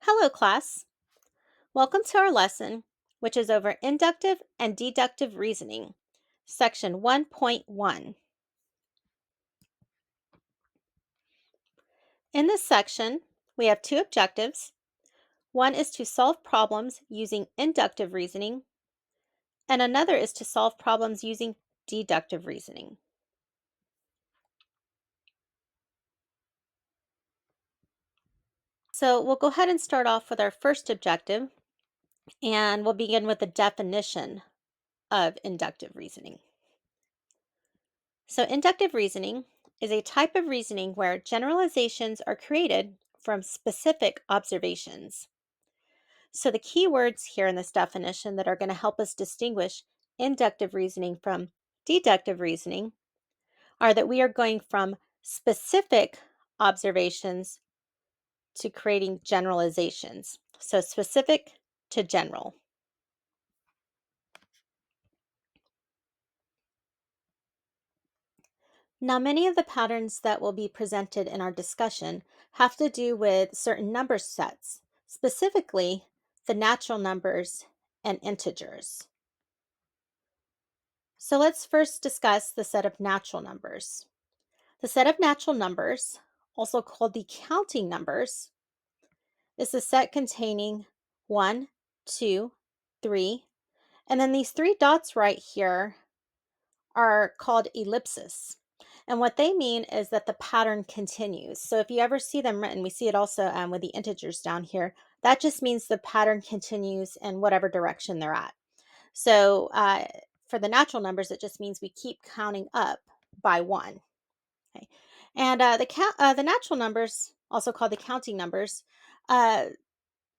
Hello, class. Welcome to our lesson, which is over inductive and deductive reasoning, section 1.1. In this section, we have two objectives. One is to solve problems using inductive reasoning, and another is to solve problems using deductive reasoning. So we'll go ahead and start off with our first objective, and we'll begin with the definition of inductive reasoning. So, inductive reasoning is a type of reasoning where generalizations are created from specific observations. So, the key words here in this definition that are going to help us distinguish inductive reasoning from deductive reasoning are that we are going from specific observations to creating generalizations. So, specific to general. Now, many of the patterns that will be presented in our discussion have to do with certain number sets, specifically the natural numbers and integers. So let's first discuss the set of natural numbers. The set of natural numbers, also called the counting numbers, is the set containing 1, 2, 3, and then these three dots right here are called ellipses. And what they mean is that the pattern continues. So if you ever see them written, we see it also with the integers down here. That just means the pattern continues in whatever direction they're at. So for the natural numbers, it just means we keep counting up by one. Okay, and the natural numbers, also called the counting numbers, uh,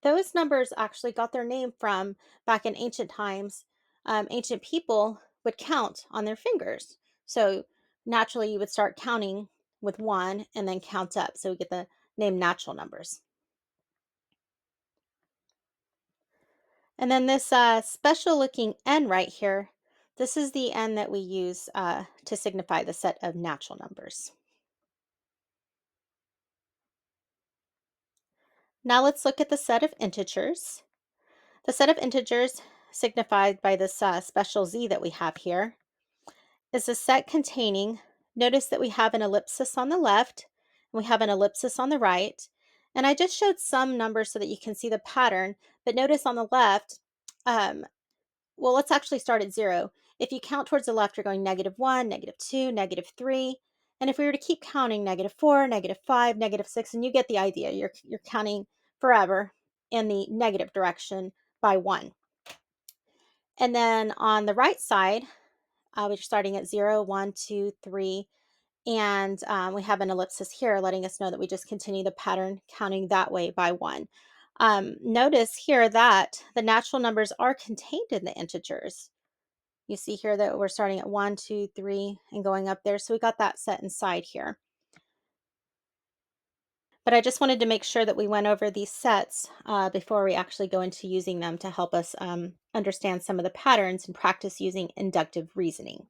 those numbers actually got their name from back in ancient times. Ancient people would count on their fingers. So naturally, you would start counting with one and then count up. So we get the name natural numbers. And then this special looking n right here, this is the n that we use to signify the set of natural numbers. Now let's look at the set of integers. The set of integers signified by this special z that we have here is a set containing, notice that we have an ellipsis on the left, and we have an ellipsis on the right. And I just showed some numbers so that you can see the pattern, but notice on the left, um, well, let's actually start at 0. If you count towards the left, you're going -1, -2, -3. And if we were to keep counting -4, -5, -6, and you get the idea, you're counting forever in the negative direction by 1. And then on the right side, we're starting at 0, 1, 2, 3, and we have an ellipsis here letting us know that we just continue the pattern counting that way by 1. Notice here that the natural numbers are contained in the integers. You see here that we're starting at 1, 2, 3, and going up there. So we got that set inside here. But I just wanted to make sure that we went over these sets before we actually go into using them to help us understand some of the patterns and practice using inductive reasoning.